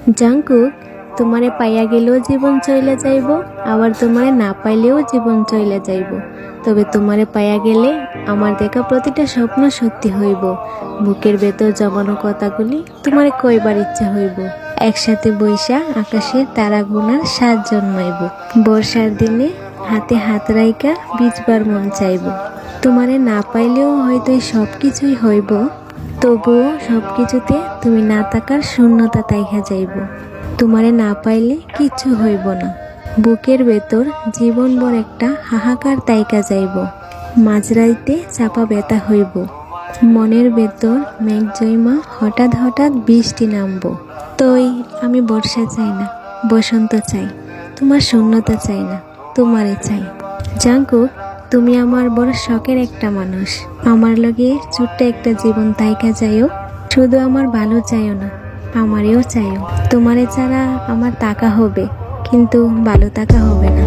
Jungkook, তোমারে পাইয়া গেলেও জীবন চইলা যাইব, আবার তোমারে না পাইলেও জীবন চইলা যাইব। তবে তোমারে পাইয়া গেলে আমার দেখা প্রতিটা স্বপ্ন সত্যি হইব। বুকের ভেতর জমানো কথাগুলি তোমারে কইবার ইচ্ছা হইব। একসাথে বৈশা আকাশে তারা গুনার সাত জন্মাইব। বর্ষার দিনে হাতে হাত রাইকা বিজবার মন চাইব। তোমারে না পাইলেও হয়তো এই সব কিছুই হইব, তবুও সব কিছুতে তুমি না থাকার শূন্যতা তাইকা যাইব। তোমারে না পাইলে কিচ্ছু হইব না। বুকের ভেতর জীবনভর একটা হাহাকার তাইকা যাইব। মাঝরাইতে চাপা ব্যথা হইব। মনের ভেতর মেঘ জৈমা হঠাৎ হঠাৎ বৃষ্টি নামব। তই আমি বর্ষা চাই না, বসন্ত চাই, তোমার শূন্যতা চাই না, তোমারে চাই। জাঙ্কুক, তুমি আমার বড় শখের একটা মানুষ। আমার লগে ছোট্ট একটা জীবন তাইকা যাইও। শুধু আমার ভালো চাইও না, আমারেও চাইও। তোমারে ছাড়া আমার টাকা হবে, কিন্তু ভালো টাকা হবে না।